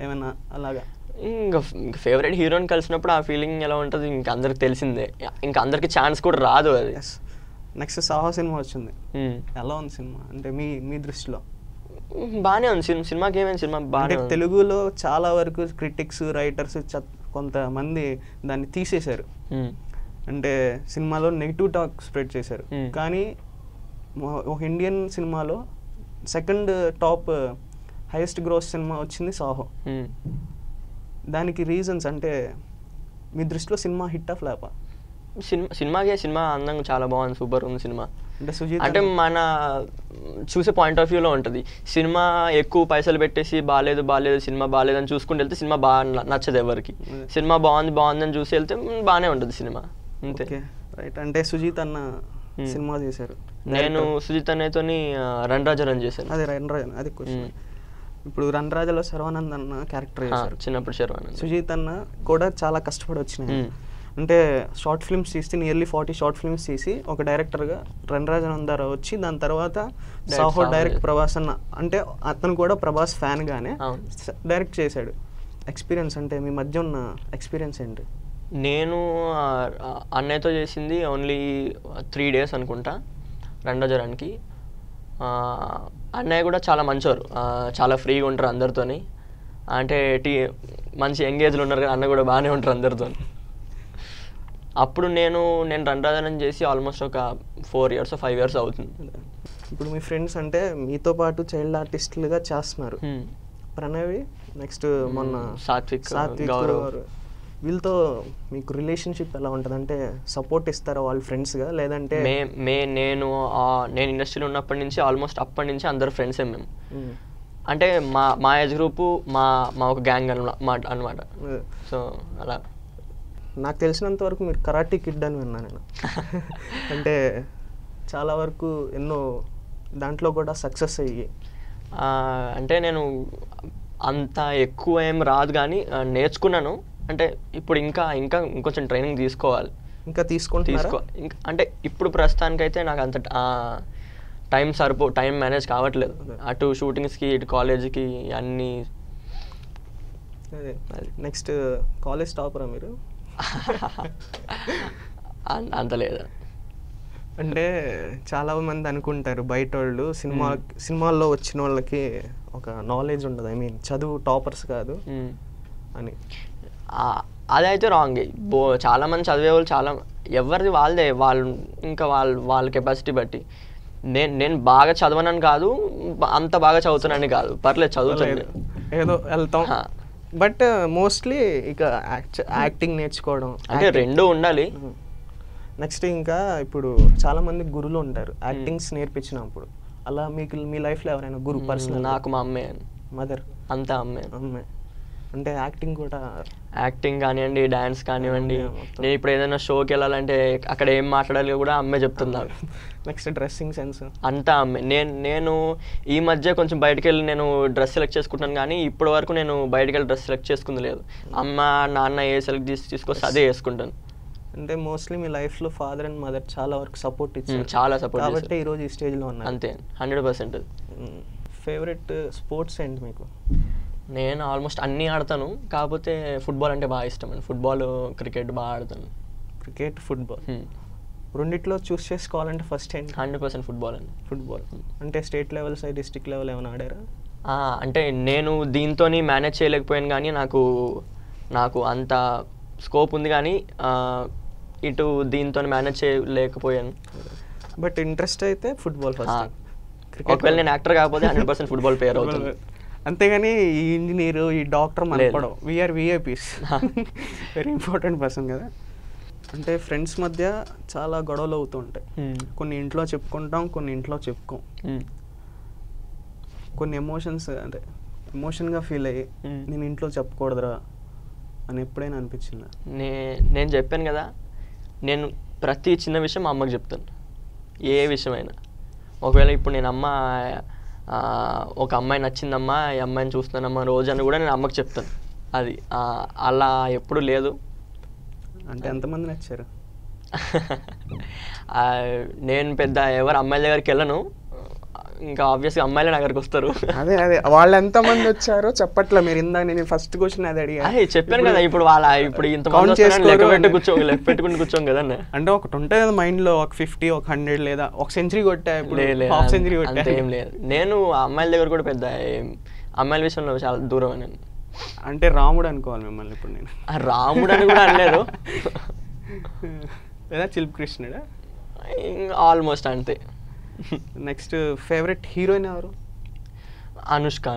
ఏమన్నా అలాగా? ఇంకా ఫేవరెట్ హీరోని కలిసినప్పుడు ఆ ఫీలింగ్ ఎలా ఉంటుంది ఇంకా అందరికి తెలిసిందే. ఇంకా అందరికి ఛాన్స్ కూడా రాదు అది. నెక్స్ట్ సాహో సినిమా వచ్చింది, ఎలా ఉంది సినిమా? అంటే మీ దృష్టిలో బాగానే ఉంది సినిమాకి. ఏమైనా సినిమా బాగా తెలుగులో చాలా వరకు క్రిటిక్స్, రైటర్స్ కొంతమంది దాన్ని తీసేశారు. అంటే సినిమాలో నెగిటివ్ టాక్ స్ప్రెడ్ చేశారు. కానీ ఒక ఇండియన్ సినిమాలో second top highest gross cinema వచ్చింది సాహో. దానికి రీజన్స్ అంటే మీ దృష్టిలో సినిమా హిట్టా ఫ్లాపా? సినిమా అందంగా చాలా బాగుంది, సూపర్ ఉంది సినిమా. అంటే మన చూసే పాయింట్ ఆఫ్ వ్యూలో ఉంటుంది. సినిమా ఎక్కువ పైసలు పెట్టేసి బాగాలేదు సినిమా బాగాలేదు అని చూసుకుంటూ వెళ్తే సినిమా బాగా నచ్చదు ఎవరికి. సినిమా బాగుంది అని చూసి వెళ్తే బాగానే ఉంటుంది సినిమా, అంతే. రైట్. అంటే సుజీత్ అన్న సినిమా చేశారు. నేను సుజిత్ అన్నయ్యతోని రన్ రాజా రన్ చేశాను. అదే రన్ రాజా, అది క్వశ్చన్. ఇప్పుడు రన్ రాజాలో శర్వానంద్ అన్న క్యారెక్టర్ చేశారు. చిన్నప్పుడు శర్వానంద్. సుజీత్ అన్న కూడా చాలా కష్టపడి వచ్చినాయి. అంటే షార్ట్ ఫిల్మ్స్ తీస్తే నియర్లీ 40 షార్ట్ ఫిల్మ్స్ తీసి ఒక డైరెక్టర్గా రన్ రాజన్ ద్వారా వచ్చి దాని తర్వాత సాహో డైరెక్ట్ ప్రభాస్ అన్న, అంటే అతను కూడా ప్రభాస్ ఫ్యాన్గానే డైరెక్ట్ చేశాడు. ఎక్స్పీరియన్స్ అంటే మీ మధ్య ఉన్న ఎక్స్పీరియన్స్ ఏంటి? నేను అన్నయ్యతో చేసింది ఓన్లీ 3 days అనుకుంటా రన్ రాజారానికి. అన్నయ్య కూడా చాలా మంచివారు, చాలా ఫ్రీగా ఉంటారు అందరితోని. అంటే మంచి ఎంగేజ్లో ఉన్నారు కానీ అన్న కూడా బాగానే ఉంటారు అందరితో. అప్పుడు నేను రన్ రాజారని చేసి ఆల్మోస్ట్ ఒక 4 years 5 years అవుతుంది. ఇప్పుడు మీ ఫ్రెండ్స్ అంటే మీతో పాటు చైల్డ్ ఆర్టిస్టులుగా చేస్తున్నారు. ప్రణవి, నెక్స్ట్ మొన్న సాత్విక్, గౌరవ్, వీళ్ళతో మీకు రిలేషన్షిప్ ఎలా ఉంటుంది? అంటే సపోర్ట్ ఇస్తారా వాళ్ళు ఫ్రెండ్స్గా, లేదంటే? నేను ఇండస్ట్రీలో ఉన్నప్పటి నుంచి ఆల్మోస్ట్ అప్పటి నుంచి అందరు ఫ్రెండ్సే మేము. అంటే మా ఏజ్ గ్రూపు మా ఒక గ్యాంగ్ అనమాట. సో అలా నాకు తెలిసినంత వరకు మీరు కరాటీ కిడ్ అని విన్నా నేను. అంటే చాలా వరకు ఎన్నో దాంట్లో కూడా సక్సెస్ అయ్యి. అంటే నేను అంత ఎక్కువ ఏం రాదు కానీ నేర్చుకున్నాను. అంటే ఇప్పుడు ఇంకా ఇంకొంచెం ట్రైనింగ్ తీసుకోవాలి. ఇంకా అంటే ఇప్పుడు ప్రస్తుతానికైతే నాకు అంత టైం మేనేజ్ కావట్లేదు. అటు షూటింగ్స్కి, ఇటు కాలేజీకి అన్నీ. నెక్స్ట్ కాలేజ్ టాపరా మీరు? అంత లేదు. అంటే చాలా మంది అనుకుంటారు బయట వాళ్ళు సినిమాల్లో వచ్చిన వాళ్ళకి ఒక నాలెడ్జ్ ఉండదు, ఐ మీన్ చదువు టాపర్స్ కాదు అని. అదైతే రాంగ్. చాలామంది చదివే వాళ్ళు ఎవరిది వాళ్ళదే, వాళ్ళ కెపాసిటీ బట్టి. నేను బాగా చదవనని కాదు, అంత బాగా చదువుతున్నానని కాదు, పర్లేదు చదువుతాను, ఏదో వెళ్తాం. బట్ మోస్ట్లీ ఇక యాక్టింగ్ నేర్చుకోవడం అంటే రెండూ ఉండాలి. నెక్స్ట్ ఇంకా ఇప్పుడు చాలామంది గురువులు ఉంటారు యాక్టింగ్స్ నేర్పించినప్పుడు. అలా మీకు మీ లైఫ్లో ఎవరైనా గురువు పర్సనల్? నాకు మా అమ్మే, మదర్. అంతా అమ్మే. అంటే యాక్టింగ్ కూడా, యాక్టింగ్ కానివ్వండి, డ్యాన్స్ కానివ్వండి, నేను ఇప్పుడు ఏదైనా షోకి వెళ్ళాలంటే అక్కడ ఏం మాట్లాడాలి కూడా అమ్మే చెప్తున్నారు. నెక్స్ట్ డ్రెస్సింగ్ సెన్స్ అంతా అమ్మే. నేను ఈ మధ్య కొంచెం బయటకు వెళ్ళి నేను డ్రెస్ సెలెక్ట్ చేసుకుంటున్నాను, కానీ ఇప్పటి వరకు నేను బయటకు వెళ్ళి డ్రెస్ సెలెక్ట్ చేసుకుంది లేదు. అమ్మ నాన్న ఏ సెలెక్ట్ తీసుకొస్తే అదే వేసుకుంటాను. అంటే మోస్ట్లీ మీ లైఫ్లో ఫాదర్ అండ్ మదర్ చాలా వరకు సపోర్ట్ ఇచ్చారు, చాలా సపోర్ట్ కాబట్టి ఈరోజు ఈ స్టేజ్లో ఉన్నారు. అంతే, 100%. ఫేవరెట్ స్పోర్ట్స్ ఏంటి మీకు? నేను ఆల్మోస్ట్ అన్నీ ఆడతాను, కాకపోతే ఫుట్బాల్ అంటే బాగా ఇష్టం అండి. ఫుట్బాల్, క్రికెట్ బాగా ఆడతాను. క్రికెట్, ఫుట్బాల్ రెండిట్లో చూస్ చేసుకోవాలంటే ఫస్ట్ ఏంటి? 100% ఫుట్బాల్ అండి. ఫుట్బాల్ అంటే state level side district level ఏమైనా ఆడారా? అంటే నేను దీంతో మేనేజ్ చేయలేకపోయాను, కానీ నాకు అంత స్కోప్ ఉంది, కానీ ఇటు దీంతో మేనేజ్ చేయలేకపోయాను. బట్ ఇంట్రెస్ట్ అయితే ఫుట్బాల్ ఫస్ట్. ఒకవేళ నేను యాక్టర్ కాకపోతే 100% ఫుట్బాల్ ప్లేయర్ అవుతుంది. అంతేగాని ఈ ఇంజనీర్, ఈ డాక్టర్ మనపడం, we are VIPs, very important person కదా. అంటే ఫ్రెండ్స్ మధ్య చాలా గొడవలు అవుతూ ఉంటాయి. కొన్ని ఇంట్లో చెప్పుకుంటాం, కొన్ని ఇంట్లో చెప్పుకోం. కొన్ని ఎమోషన్స్ అంటే ఎమోషన్గా ఫీల్ అయ్యి నేను ఇంట్లో చెప్పకూడదురా అని ఎప్పుడైనా అనిపించిందా? నేను చెప్పాను కదా, నేను ప్రతి చిన్న విషయం మా అమ్మకి చెప్తాను, ఏ విషయమైనా. ఒకవేళ ఇప్పుడు నేను ఒక అమ్మాయి నచ్చిందమ్మా, ఈ అమ్మాయిని చూస్తున్నానమ్మా రోజు అని కూడా నేను అమ్మకి చెప్తాను. అది అలా ఎప్పుడు లేదు. అంటే ఎంతమంది నచ్చారు? నేను పెద్ద ఎవరు అమ్మాయిల దగ్గరికి వెళ్ళను, ఇంకా ఆబ్వియస్గా అమ్మాయిలే నా దగ్గరికి వస్తారు. అదే వాళ్ళు ఎంతమంది వచ్చారో చెప్పట్లే మీరు. ఇందాక నేను ఫస్ట్ క్వశ్చన్ అది అడిగా. చెప్పాను కదా, ఇప్పుడు ఇంత లెక్క పెట్టుకుని కూర్చోం కదా. అంటే ఒకటి ఉంటుంది కదా మైండ్లో, ఒక 50, ఒక 100 లేదా ఒక సెంచరీ కొట్టా, ఇప్పుడు హాఫ్ సెంచరీ కొట్టా. ఏం లేదు, నేను అమ్మాయిల దగ్గర కూడా పెద్ద అమ్మాయిల విషయంలో చాలా దూరం. నేను అంటే రాముడు అనుకోవాలి మిమ్మల్ని ఇప్పుడు నేను. రాముడు అని కూడా అనలేదు, లేదా చిలిపి కృష్ణుడా? ఆల్మోస్ట్ అంతే. నెక్స్ట్ ఫేవరెట్ హీరోయిన్ ఎవరు? అనుష్క.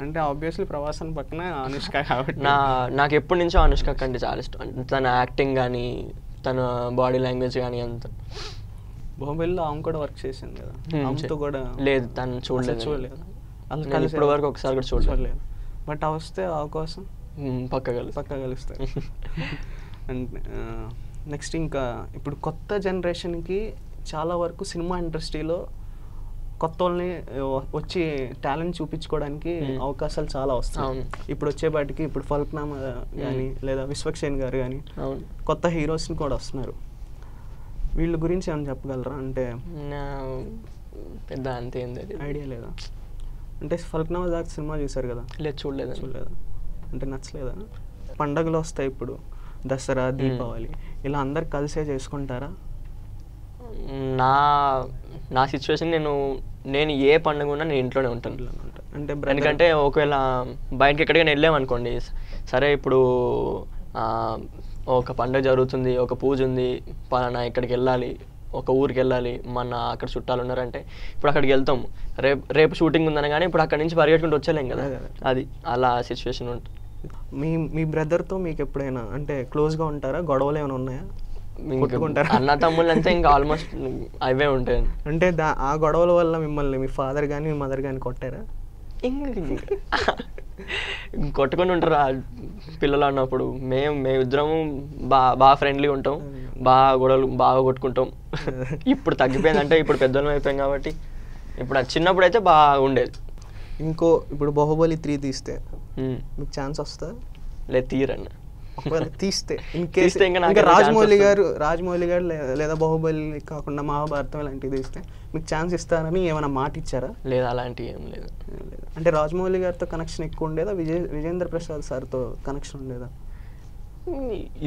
అంటే ఆబ్వియస్లీ ప్రవాసన్ పక్కన అనుష్క కాబట్టి. నాకు ఎప్పటి నుంచో అనుష్క అంటే చాలా ఇష్టం. తన యాక్టింగ్ కానీ, తన బాడీ లాంగ్వేజ్ కానీ అంత. బాహుబలిలో ఆమె కూడా వర్క్ చేసింది కదా, ఆమెతో కూడా? లేదు, తను చూడలేదు. ఇప్పటి వరకు ఒకసారి కూడా చూడలేదు. బట్ వస్తే అవకాశం పక్క కలుస్తారు. అండ్ నెక్స్ట్ ఇంకా ఇప్పుడు కొత్త జనరేషన్కి చాలా వరకు సినిమా ఇండస్ట్రీలో కొత్త వాళ్ళని వచ్చి టాలెంట్ చూపించుకోవడానికి అవకాశాలు చాలా వస్తాయి. ఇప్పుడు వచ్చేపాటికి ఇప్పుడు ఫల్క్నామా కానీ లేదా విశ్వక్సేన్ గారు కానీ కొత్త హీరోస్ని కూడా వస్తున్నారు. వీళ్ళ గురించి ఏమైనా చెప్పగలరా? అంటే పెద్ద అంతే ఐడియా లేదా? అంటే ఫల్క్నామా దాకా సినిమా చూసారు కదా? లేదు, చూడలేదు. అంటే నచ్చలేదా? పండగలు వస్తాయి ఇప్పుడు, దసరా, దీపావళి, ఇలా అందరు కలిసే చేసుకుంటారా? నా సిచ్యువేషన్, నేను ఏ పండుగ ఉన్నా నేను ఇంట్లోనే ఉంటాను. అంటే ఎందుకంటే ఒకవేళ బయటకి ఎక్కడికైనా వెళ్ళామనుకోండి, సరే ఇప్పుడు ఒక పండుగ జరుగుతుంది, ఒక పూజ ఉంది, పలానా ఇక్కడికి వెళ్ళాలి, ఒక ఊరికి వెళ్ళాలి, అక్కడ చుట్టాలు ఉన్నారంటే ఇప్పుడు అక్కడికి వెళ్తాం. రేపు షూటింగ్ ఉందని కానీ ఇప్పుడు అక్కడి నుంచి పరిగెట్టుకుంటూ వచ్చేలేం కదా. అది అలా సిచ్యువేషన్ ఉంటుంది. మీ బ్రదర్తో మీకు ఎప్పుడైనా అంటే క్లోజ్గా ఉంటారా? గొడవలు ఏమైనా ఉన్నాయా? అన్న తమ్ముళ్ళు అంతే, ఇంకా ఆల్మోస్ట్ అవే ఉంటాయి. అంటే ఆ గొడవల వల్ల మిమ్మల్ని మీ ఫాదర్ కానీ మీ మదర్ కానీ కొట్టారా? కొట్టుకొని ఉంటారు పిల్లలు అన్నప్పుడు. మేమిద్దరము బాగా ఫ్రెండ్లీ ఉంటాం, బాగా కొట్టుకుంటాం. ఇప్పుడు తగ్గిపోయింది, అంటే ఇప్పుడు పెద్దోళ్ళం అయిపోయాం కాబట్టి. ఇప్పుడు చిన్నప్పుడు అయితే బాగా ఉండేది. ఇప్పుడు బాహుబలి 3 తీస్తే మీకు ఛాన్స్ వస్తా? లేదు, తీరన్న. ఒకవేళ తీస్తే ఇంకా రాజమౌళి గారు లేదా బాహుబలి కాకుండా మహాభారతం ఇలాంటివి తీస్తే మీకు ఛాన్స్ ఇస్తారని ఏమైనా మాట ఇచ్చారా? లేదు, అలాంటివి ఏం లేదు. అంటే రాజమౌళి గారితో కనెక్షన్ ఎక్కువ ఉండేదా, విజేంద్ర ప్రసాద్ సార్తో కనెక్షన్ ఉండేదా?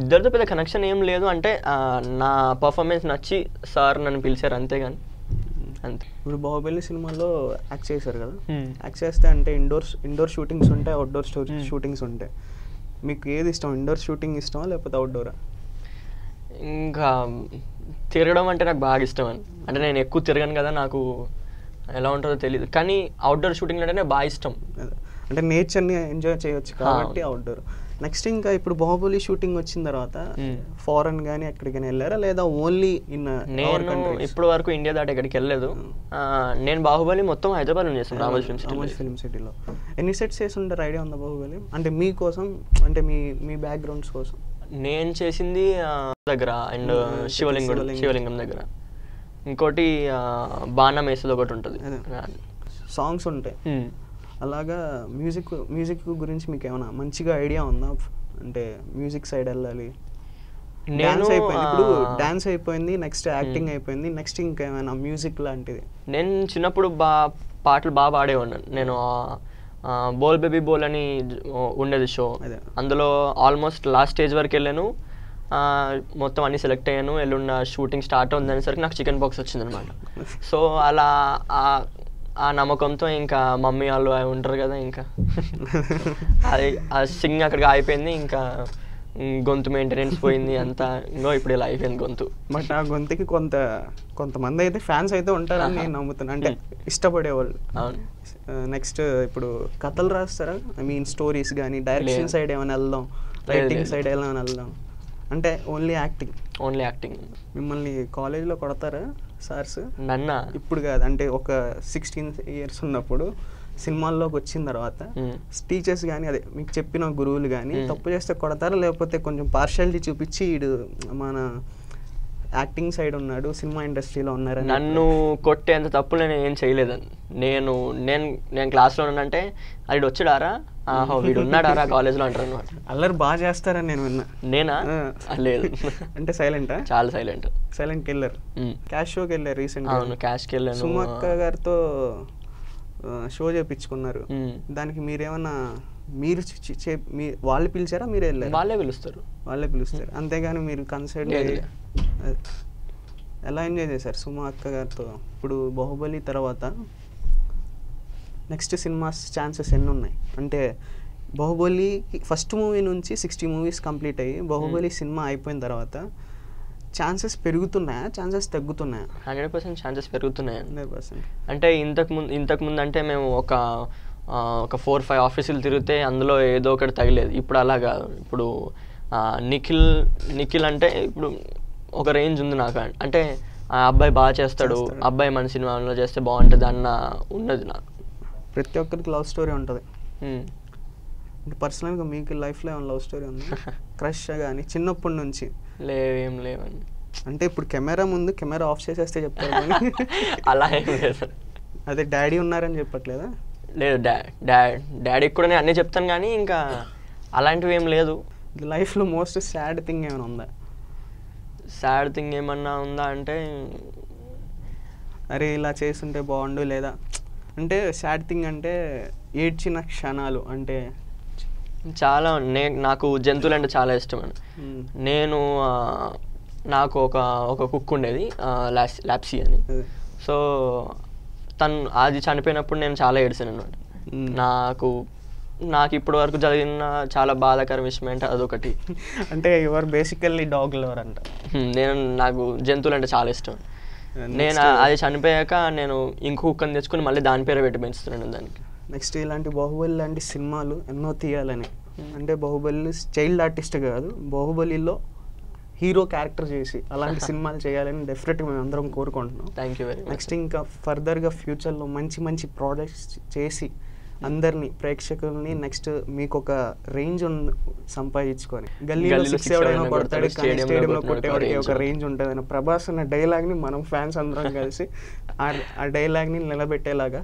ఇద్దరితో పెద్ద కనెక్షన్ ఏం లేదు. అంటే నా పర్ఫార్మెన్స్ నచ్చి సార్ నన్ను పిలిచారు, అంతేగాని అంతే. ఇప్పుడు బాహుబలి సినిమాలో యాక్ట్ చేశారు కదా, యాక్ట్ చేస్తే అంటే ఇండోర్ షూటింగ్స్ ఉంటాయి, అవుట్డోర్ షూటింగ్స్ ఉంటాయి. మీకు ఏది ఇష్టం, ఇండోర్ షూటింగ్ ఇష్టమా లేకపోతే అవుట్డోరా? ఇంకా తిరగడం అంటే నాకు బాగా ఇష్టం అని, అంటే నేను ఎక్కువ తిరగను కదా, నాకు ఎలా ఉంటుందో తెలియదు, కానీ అవుట్డోర్ షూటింగ్ అంటేనే బాగా ఇష్టం. అంటే నేచర్ని ఎంజాయ్ చేయొచ్చు కాబట్టి అవుట్డోర్. నెక్స్ట్ ఇంకా ఇప్పుడు బాహుబలి షూటింగ్ వచ్చిన తర్వాత ఫారెన్ కానీ ఎక్కడికైనా వెళ్ళారా లేదా ఓన్లీ ఇన్? నేను ఇప్పుడు వరకు ఇండియా దాటి ఎక్కడికి వెళ్ళలేదు. నేను బాహుబలి మొత్తం హైదరాబాద్లో చేస్తాను, రామోజీ ఫిల్మ్ సిటీలో. ఎన్ని సెట్స్ చేసి ఉంటారు, ఐడియా ఉందా బాహుబలి? అంటే మీకోసం, అంటే మీ బ్యాక్గ్రౌండ్స్ కోసం. నేను చేసింది దగ్గర అండ్ శివలింగం దగ్గర, ఇంకోటి బాణం వేసేది ఒకటి ఉంటుంది, సాంగ్స్ ఉంటాయి. అలాగా మ్యూజిక్ గురించి మీకు ఏమైనా మంచిగా ఐడియా ఉందా? అంటే మ్యూజిక్ సైడ్ వెళ్ళాలి, డాన్స్ అయిపోయింది, ఇప్పుడు డాన్స్ అయిపోయింది, నెక్స్ట్ యాక్టింగ్ అయిపోయింది, నెక్స్ట్ ఇంకా ఏమైనా మ్యూజిక్ లాంటిది? నేను చిన్నప్పుడు పాటలు బాగా పాడేవాడిని. నేను బోల్ బేబీ బోల్ అని ఉండేది షో, అందులో ఆల్మోస్ట్ లాస్ట్ స్టేజ్ వరకు వెళ్ళాను, మొత్తం అన్ని సెలెక్ట్ అయ్యాను. ఎల్లుండి షూటింగ్ స్టార్ట్ అవుతుందనేసరికి నాకు చికెన్ బాక్స్ వచ్చిందనమాట. సో అలా ఆ నమ్మకంతో ఇంకా మమ్మీ వాళ్ళు ఉంటారు కదా, ఇంకా అది ఆ సింగ్ అక్కడికి అయిపోయింది, ఇంకా గొంతు మెయింటెనెన్స్ పోయింది అంతా, ఇంకో ఇప్పుడు ఇలా అయిపోయింది గొంతు. బట్ ఆ గొంతుకి కొంతమంది అయితే ఫ్యాన్స్ అయితే ఉంటారని నేను నమ్ముతున్నాను, అంటే ఇష్టపడేవాళ్ళు. నెక్స్ట్ ఇప్పుడు కథలు రాస్తారా? ఐ మీన్ స్టోరీస్ కానీ, డైరెక్షన్ సైడ్ ఏమైనా వెళ్దాం, రైటింగ్ సైడ్ ఏమైనా వెళ్దాం, అంటే ఓన్లీ యాక్టింగ్? మిమ్మల్ని కాలేజ్లో కొడతారా సార్స్? నన్న ఇప్పుడు కాదు, అంటే ఒక 16 years ఉన్నప్పుడు సినిమాల్లోకి వచ్చిన తర్వాత టీచర్స్ కానీ, అదే మీకు చెప్పిన గురువులు కానీ తప్పు చేస్తే కొడతారా, లేకపోతే కొంచెం పార్షాలిటీ చూపించి వీడు మన యాక్టింగ్ సైడ్ ఉన్నాడు, సినిమా ఇండస్ట్రీలో ఉన్నారని? నన్ను కొట్టేంత తప్పులు నేను ఏం చేయలేదని. నేను క్లాస్లో ఉన్నానంటే అది వచ్చాడారా, వీడు ఉన్నాడారా కాలేజ్లో అంటారు అనమాట. అల్లరి బాగా చేస్తారని నేను విన్నా. నేనా? లేదు. అంటే సైలెంటా? చాలా సైలెంట్కి వెళ్ళారు. క్యాష్ షోకి వెళ్ళారు రీసెంట్. అవును, క్యాష్కి వెళ్ళాను. సుమక్క గారితో షో చేయించుకున్నారు. దానికి మీరేమన్నా వాళ్ళు పిలిచారా, మీరే వెళ్ళారు? వాళ్ళే పిలుస్తారు. అంతేగాని మీరు కన్సర్ట్ ఎలా ఎంజాయ్ చేశారు సుమ అక్క గారితో? ఇప్పుడు బాహుబలి తర్వాత నెక్స్ట్ సినిమా ఛాన్సెస్ ఎన్ని ఉన్నాయి? అంటే బాహుబలి ఫస్ట్ మూవీ నుంచి 60 movies కంప్లీట్ అయ్యి బాహుబలి సినిమా అయిపోయిన తర్వాత ఛాన్సెస్ పెరుగుతున్నాయా, ఛాన్సెస్ తగ్గుతున్నాయా? 100% ఛాన్సెస్ పెరుగుతున్నాయి. 100%. అంటే ఇంతకుముందు అంటే మేము ఒక 4-5 ఆఫీసులు తిరిగితే అందులో ఏదో ఒకటి తగిలేదు. ఇప్పుడు అలా కాదు. ఇప్పుడు నిఖిల్ అంటే ఇప్పుడు ఒక రేంజ్ ఉంది నాకు, అంటే ఆ అబ్బాయి బాగా చేస్తాడు, అబ్బాయి మన సినిమాలో చేస్తే బాగుంటుంది అన్న ఉన్నది నాకు. ప్రతి ఒక్కరికి లవ్ స్టోరీ ఉంటుంది. అంటే పర్సనల్గా మీకు లైఫ్లో ఏమైనా లవ్ స్టోరీ ఉంది? క్రష్ కానీ చిన్నప్పటి నుంచి? ఏం లేవని. అంటే ఇప్పుడు కెమెరా ఆఫ్ చేసేస్తే చెప్తారు కానీ అలా ఏం లేదు. అదే డాడీ ఉన్నారని చెప్పట్లేదా? లేదు, డాడీకి కూడా నేను అన్నీ చెప్తాను కానీ ఇంకా అలాంటివి ఏం లేదు. లైఫ్లో మోస్ట్ సాడ్ థింగ్ ఏమైనా ఉందా? సాడ్ థింగ్ ఏమన్నా ఉందా అంటే, అరే ఇలా చేస్తుంటే బాగుండు, లేదా అంటే సాడ్ థింగ్ అంటే ఏడ్చిన క్షణాలు అంటే చాలా. నాకు జంతువులు అంటే చాలా ఇష్టం అండి. నాకు ఒక కుక్ ఉండేది, లాప్సీ అని. సో అది చనిపోయినప్పుడు నేను చాలా ఏడ్చాను అనమాట. నాకు ఇప్పటి వరకు జరిగిన చాలా బాధాకర విషయం అంటే అదొకటి. అంటే యువర్ బేసికల్లీ డాగ్ లవర్ అంట. నాకు జంతువులు అంటే చాలా ఇష్టం. నేను అది చనిపోయాక నేను ఇంకో కుక్కని తెచ్చుకుని మళ్ళీ దాని పేరు పెట్టి పెంచుతున్నాను దానికి. నెక్స్ట్ ఇలాంటి బాహుబలి లాంటి సినిమాలు ఎన్నో తీయాలని, అంటే బాహుబలి చైల్డ్ ఆర్టిస్ట్ కాదు, బాహుబలిలో హీరో క్యారెక్టర్ చేసి అలాంటి సినిమాలు చేయాలని డెఫినెట్గా మేము అందరం కోరుకుంటున్నాం. Thank you very much. Next ఇంకా ఫర్దర్గా ఫ్యూచర్లో మంచి ప్రాజెక్ట్స్ చేసి అందరినీ ప్రేక్షకుల్ని నెక్స్ట్ మీకు ఒక రేంజ్ సంపాదించుకొని గల్లీలో 6 ఎవడైనా కొడతాడు కానీ స్టేడియంలో కొట్టేవాడికి ఒక రేంజ్ ఉంటుంది అని ప్రభాస్ అన్న డైలాగ్ని మనం ఫ్యాన్స్ అందరం కలిసి ఆ డైలాగ్ని నిలబెట్టేలాగా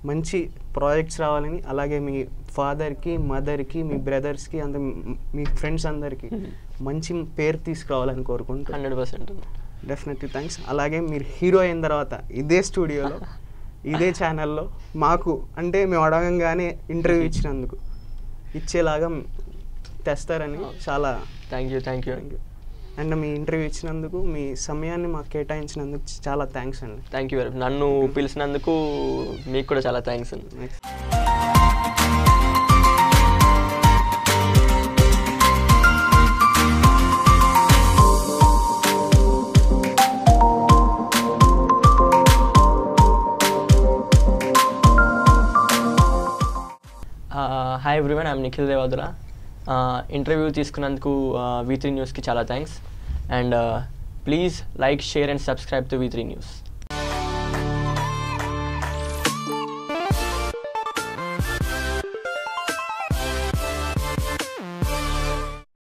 మంచి ప్రాజెక్ట్స్ రావాలని, అలాగే మీ ఫాదర్కి, మదర్కి, మీ బ్రదర్స్కి, అంత మీ ఫ్రెండ్స్ అందరికీ మంచి పేరు తీసుకురావాలని కోరుకుంటూ 100% డెఫినెట్లీ థ్యాంక్స్. అలాగే మీరు హీరో అయిన తర్వాత ఇదే స్టూడియోలో ఇదే ఛానల్లో మాకు అంటే మేము అడగంగానే ఇంటర్వ్యూ ఇచ్చినందుకు ఇచ్చేలాగా తెస్తారని చాలా thank you. And me interview ఇచ్చినందుకు, మీ సమయాన్ని మాకు కేటాయించినందుకు చాలా థ్యాంక్స్ అండి. Thank you. నన్ను పిలిచినందుకు మీకు కూడా చాలా థ్యాంక్స్ అండి. Hi everyone, I'm Nikhil Devadula. Interview తీసుకున్నందుకు V3 న్యూస్కి చాలా thanks. And please like, share and subscribe to V3 news.